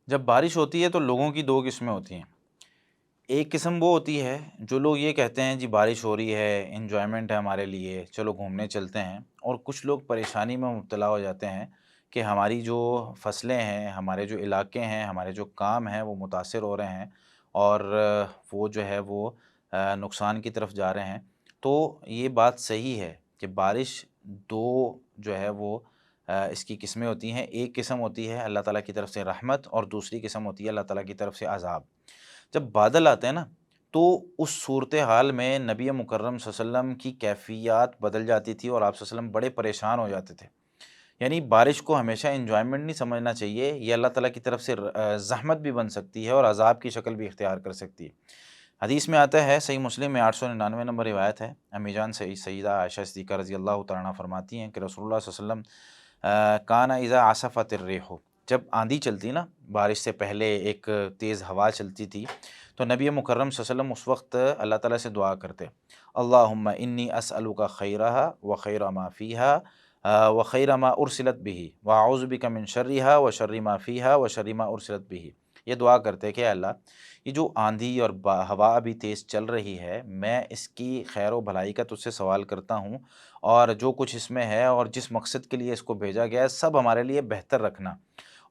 جب بارش ہوتی ہے تو لوگوں کی دو قسمیں ہوتی ہیں۔ ایک قسم وہ ہوتی ہے جو لوگ یہ کہتے ہیں جی بارش ہو رہی ہے، انجوائمنٹ ہے ہمارے لیے، چلو گھومنے چلتے ہیں، اور کچھ لوگ پریشانی میں مبتلا ہو جاتے ہیں کہ ہماری جو فصلیں ہیں، ہمارے جو علاقے ہیں، ہمارے جو کام ہیں وہ متاثر ہو رہے ہیں، اور وہ جو ہے وہ نقصان کی طرف جا رہے ہیں۔ تو یہ بات صحیح ہے کہ بارش دو جو ہے وہ اس کی قسمیں ہوتی ہیں۔ ایک قسم ہوتی ہے اللہ تعالیٰ کی طرف سے رحمت، اور دوسری قسم ہوتی ہے اللہ تعالیٰ کی طرف سے عذاب۔ جب بادل آتے ہیں نا، تو اس صورتحال میں نبی مکرم صلی اللہ علیہ وسلم کی کیفیات بدل جاتی تھی، اور آپ صلی اللہ علیہ وسلم بڑے پریشان ہو جاتے تھے۔ یعنی بارش کو ہمیشہ انجوائمنٹ نہیں سمجھنا چاہیے، یہ اللہ تعالیٰ کی طرف سے زحمت بھی بن سکتی ہے اور عذاب کی شکل بھی اختیار کر سکتی ہے۔ حدیث میں آتا ہے، صحیح مسلم میں 899 نمبر روایت ہے، امی جان سیدہ عائشہ صدیقہ رضی اللہ تعالیٰ عنہ فرماتی ہیں کہ رسول اللہ صلی اللہ علیہ وسلم کان اذا عصفت الريح، جب آندھی چلتی نا، بارش سے پہلے ایک تیز ہوا چلتی تھی، تو نبی مکرم صلی اللہ علیہ وسلم اس وقت اللہ تعالیٰ سے دعا کرتے، اللہم انی اسألک خیرہا و خیر ما فیہا و خیر ما ارسلت به واعوذ بک من شرہا و شر ما فیہا و شر ما ارسلت به۔ یہ دعا کرتے کہ اے اللہ، یہ جو آندھی اور ہوا ابھی تیز چل رہی ہے، میں اس کی خیر و بھلائی کا تجھ سے سوال کرتا ہوں، اور جو کچھ اس میں ہے اور جس مقصد کے لیے اس کو بھیجا گیا ہے سب ہمارے لیے بہتر رکھنا،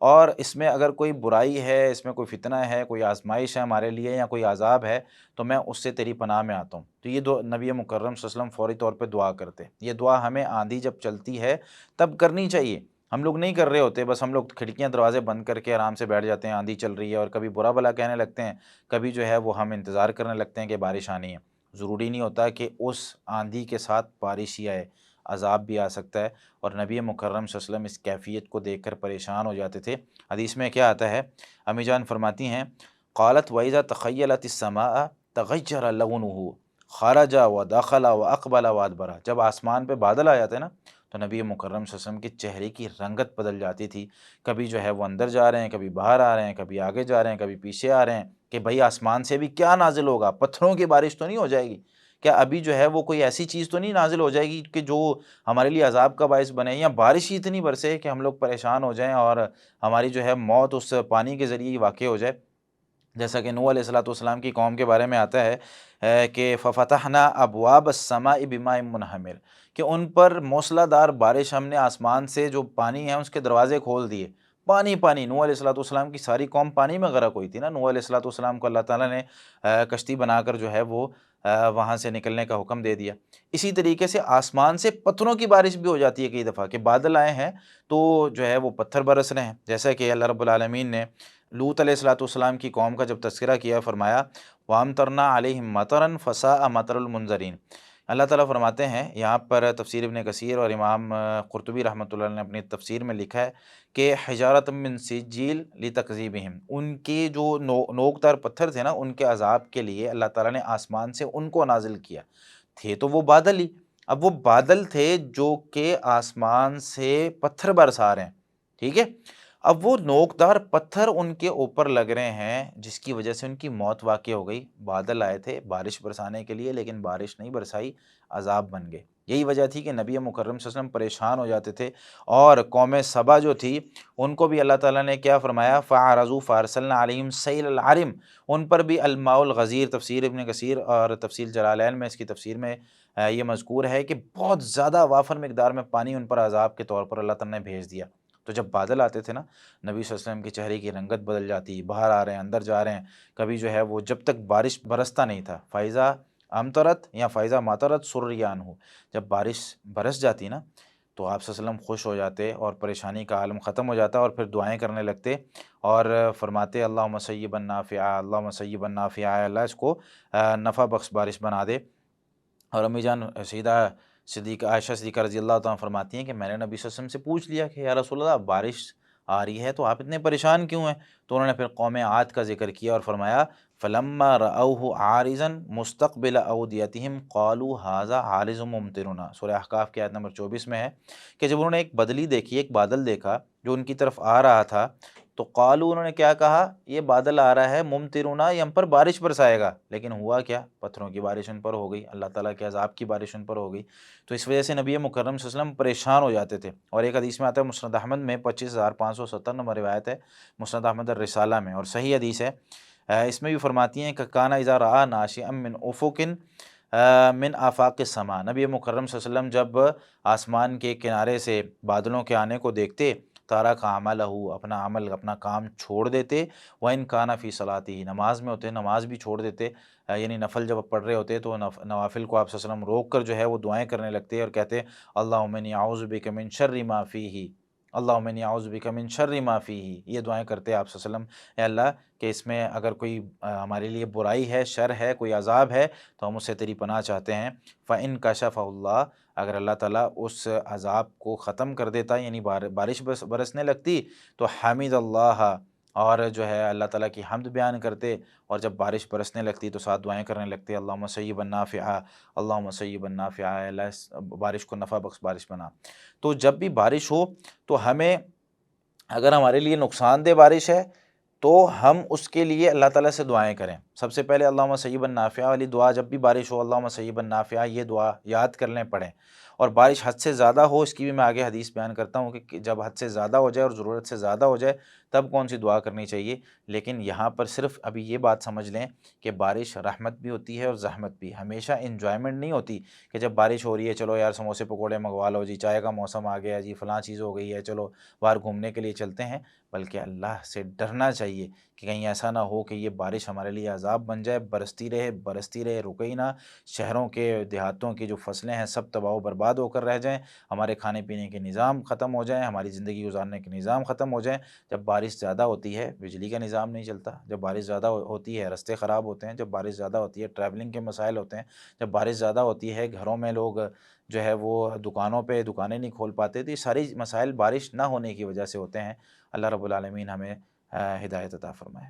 اور اس میں اگر کوئی برائی ہے، اس میں کوئی فتنہ ہے، کوئی آزمائش ہے ہمارے لیے یا کوئی عذاب ہے، تو میں اس سے تیری پناہ میں آتا ہوں۔ تو یہ نبی مکرم صلی اللہ علیہ وسلم فوری طور پہ دعا کرتے۔ یہ دعا ہمیں آندھی جب چلتی ہے تب کرنی چاہیے، ہم لوگ نہیں کر رہے ہوتے، بس ہم لوگ کھڑکیاں دروازے بند کر کے آرام سے بیٹھ جاتے ہیں، آندھی چل رہی ہے، اور کبھی برا بھلا کہنے لگتے ہیں، کبھی جو ہے وہ ہم انتظار کرنے لگتے ہیں کہ بارش آنی ہے۔ ضروری نہیں ہوتا کہ اس آندھی کے ساتھ بارش ہی آئے، عذاب بھی آ سکتا ہے، اور نبی مکرم صلی اللہ علیہ وسلم اس کیفیت کو دیکھ کر پریشان ہو جاتے تھے۔ حدیث میں کیا آتا ہے، امی جان فرماتی ہیں، قالت وَإِذَا تَخَيَّلَتِ السَّمَاءَ تَغَيَّرَ لَوْنُهُ خَرَجَ وَدَخَلَ وَأَقْبَلَ وَأَدْبَرَ۔ جب آسمان پہ بادل آ جاتے ہیں نا، تو نبی مکرم صلی اللہ علیہ وسلم کے چہرے کی رنگت بدل جاتی تھی، کبھی جو ہے وہ اندر جا رہے ہیں، کبھی باہر آ رہے ہیں، کبھی آگے جا رہے ہیں، کبھی پیچھے آ رہے ہیں، کہ بھئی آسمان سے بھی کیا نازل ہوگا، پتھروں کی بارش تو نہیں ہو جائے گی کیا؟ ابھی جو ہے وہ کوئی ایسی چیز تو نہیں نازل ہو جائے گی کہ جو ہمارے لیے عذاب کا باعث بنے، یا بارش ہی اتنی برسے کہ ہم لوگ پریشان ہو جائیں اور ہماری جو ہے موت اس پانی کے ذریعے ہی واقع ہو جائے؟ جیسا کہ نوح علیہ السلام کی قوم کے بارے میں آتا ہے کہ فَفَتَحْنَا أَبْوَابَ السَّمَاءِ بِمَاءٍ مُنْہَمِرٍ، کہ ان پر موسلا دار بارش، ہم نے آسمان سے جو پانی ہے اس کے دروازے کھول دیے، پانی پانی۔ نوح علیہ السلام کی ساری قوم پانی میں غرق ہوئی تھی نا، نوح علیہ السلام کو اللہ تعالیٰ نے کشتی بنا کر جو ہے وہ وہاں سے نکلنے کا حکم دے دیا۔ اسی طریقے سے آسمان سے پتھروں کی بارش بھی ہو جاتی ہے کئی دفعہ، کہ بادل آئے ہیں تو جو ہے وہ پتھر برس رہے ہیں، جیسا کہ اللہ رب العالمین نے لوط علیہ السلام کی قوم کا جب تذکرہ کیا، فرمایا وَأَمْطَرْنَا عَلَيْهِمْ مَطَرًا فَسَاءَ مَطَرُ الْمُنذَرِينَ۔ اللہ تعالیٰ فرماتے ہیں یہاں پر، تفسیر ابن کثیر اور امام قرطبی رحمۃ اللہ علیہ نے اپنی تفسیر میں لکھا ہے کہ حجارۃ من سجیل لتکذیبہم، ان کے جو نوک دار پتھر تھے نا، ان کے عذاب کے لیے اللہ تعالیٰ نے آسمان سے ان کو نازل کیا۔ تھے تو وہ بادل ہی، اب وہ بادل تھے جو کہ آسمان سے پتھر برسا رہے ہیں، ٹھیک ہے؟ اب وہ نوکدار پتھر ان کے اوپر لگ رہے ہیں، جس کی وجہ سے ان کی موت واقع ہو گئی۔ بادل آئے تھے بارش برسانے کے لیے، لیکن بارش نہیں برسائی، عذاب بن گئے۔ یہی وجہ تھی کہ نبی مکرم صلی اللہ علیہ وسلم پریشان ہو جاتے تھے، اور قوم سبا جو تھی ان کو بھی اللہ تعالیٰ نے کیا فرمایا، فَعَرَضُوا فَأَرْسَلْنَا عَلَيْهِمْ سَيْلَ الْعَرِمِ، ان پر بھی الماء الغزیر، تفسیر ابن کثیر اور تفسیر جلالین میں، اس کی تفسیر میں یہ مذکور ہے کہ بہت زیادہ وافر مقدار میں پانی ان پر عذاب کے طور پر اللہ تعالیٰ نے بھیج دیا۔ تو جب بادل آتے تھے نا، نبی صلی اللہ علیہ وسلم کے چہرے کی رنگت بدل جاتی، باہر آ رہے ہیں، اندر جا رہے ہیں، کبھی جو ہے وہ جب تک بارش برستا نہیں تھا، فائزہ امطرت یا فائزہ ماترت سریان ہو، جب بارش برس جاتی نا، تو آپ صلی اللہ علیہ وسلم خوش ہو جاتے اور پریشانی کا عالم ختم ہو جاتا، اور پھر دعائیں کرنے لگتے اور فرماتے اللہم صیبا نافعا، اللہم صیبا نافعا، اللہ اس کو نفع بخش بارش بنا دے۔ اور امی جان سیدہ صدیقہ عائشہ صدیقہ رضی اللہ تعالیٰ فرماتی ہیں کہ میں نے نبی صلی اللہ علیہ وسلم سے پوچھ لیا کہ یا رسول اللہ، بارش آ رہی ہے تو آپ اتنے پریشان کیوں ہیں؟ تو انہوں نے پھر قوم عاد کا ذکر کیا اور فرمایا فَلَمَّا رَأَوْهُ عَارِضًا مُسْتَقْبِلَ أَوْدِيَتِهِمْ قَالُوا هَٰذَا عَارِضٌ مُمْطِرُنَا۔ سورہ احقاف کی آیت نمبر 24 میں ہے کہ جب انہوں نے ایک بدلی دیکھی، ایک بادل دیکھا جو ان کی طرف آ رہا تھا، تو قالو انہوں نے کیا کہا، یہ بادل آ رہا ہے ممطرنا، یہ ہم پر بارش برسائے گا، لیکن ہوا کیا، پتھروں کی بارش ان پر ہو گئی، اللہ تعالیٰ کے عذاب کی بارش ان پر ہو گئی۔ تو اس وجہ سے نبی مکرم صلی اللہ علیہ وسلم پریشان ہو جاتے تھے، اور ایک حدیث میں آتا ہے مسند احمد میں 25,570 نمبر روایت ہے، مسند احمد الرسالہ میں، اور صحیح حدیث ہے۔ اس میں بھی فرماتی ہیں کہ کانا اذا رآ ناشئا من افق من آفاق السماء، نبی مکرم صلی اللہ علیہ وسلم جب آسمان کے کنارے سے بادلوں کے آنے کو دیکھتے، تارک عملہ، اپنا عمل اپنا کام چھوڑ دیتے، وَإِنْ كَانَ فِي صَلَاتِهِ، نماز میں ہوتے نماز بھی چھوڑ دیتے، یعنی نفل جب پڑھ رہے ہوتے تو نوافل کو آپ صلی اللہ علیہ وسلم روک کر جو ہے وہ دعائیں کرنے لگتے اور کہتے اللہم انی اعوذ بک من شر ما فیہ، اللہم انی اعوذ بک من شر ما فیہ، یہ دعائیں کرتے آپ صلی اللہ علیہ وسلم، اے اللہ کہ اس میں اگر کوئی ہمارے لیے برائی ہے، شر ہے، کوئی عذاب ہے تو ہم اس سے تیری پناہ چاہتے ہیں۔ فَإِنْ كَشَفَهُ اللَّهُ، اگر اللہ تعالیٰ اس عذاب کو ختم کر دیتا، یعنی بارش برسنے لگتی، تو حمد اللہ، اور جو ہے اللہ تعالیٰ کی حمد بیان کرتے، اور جب بارش برسنے لگتی تو ساتھ دعائیں کرنے لگتے اللہم صیبا نافعا، اللہم صیبا نافعا، اے اللہ اس بارش کو نفع بخش بارش بنا۔ تو جب بھی بارش ہو تو ہمیں، اگر ہمارے لیے نقصان دہ بارش ہے تو ہم اس کے لیے اللہ تعالیٰ سے دعائیں کریں۔ سب سے پہلے اللہم صیبا نافعا والی دعا، جب بھی بارش ہو اللہم صیبا نافعا، یہ دعا یاد کر لیں، پڑھیں۔ اور بارش حد سے زیادہ ہو، اس کی بھی میں آگے حدیث بیان کرتا ہوں کہ جب حد سے زیادہ ہو جائے اور ضرورت سے زیادہ ہو جائے تب کون سی دعا کرنی چاہیے، لیکن یہاں پر صرف ابھی یہ بات سمجھ لیں کہ بارش رحمت بھی ہوتی ہے اور زحمت بھی، ہمیشہ انجوائمنٹ نہیں ہوتی کہ جب بارش ہو رہی ہے چلو یار سموسے پکوڑے منگوا لو جی، چائے کا موسم آ گیا جی، فلاں چیز ہو گئی ہے، چلو باہر گھومنے کے لیے چلتے ہیں، بلکہ اللہ سے ڈرنا چاہیے کہ کہیں ایسا نہ ہو کہ یہ بارش ہمارے لیے عذاب بن جائے، برستی رہے رکے ہی نہ، شہروں کے دیہاتوں کی جو فصلیں ہیں سب تباہ و برباد ہو کر رہ جائیں، ہمارے کھانے پینے کے نظام ختم ہو جائیں، ہماری زندگی گزارنے کے نظام ختم ہو جائیں۔ جب بارش زیادہ ہوتی ہے بجلی کا نظام نہیں چلتا، جب بارش زیادہ ہوتی ہے راستے خراب ہوتے ہیں، جب بارش زیادہ ہوتی ہے ٹریولنگ کے مسائل ہوتے ہیں، جب بارش زیادہ ہوتی ہے گھروں میں لوگ جو ہے وہ دکانوں پہ دکانیں نہیں کھول پاتے، تو یہ ساری مسائل بارش نہ ہونے کی وجہ سے ہوتے ہیں۔ اللہ رب العالمین ہمیں ہدایت عطا فرمائے۔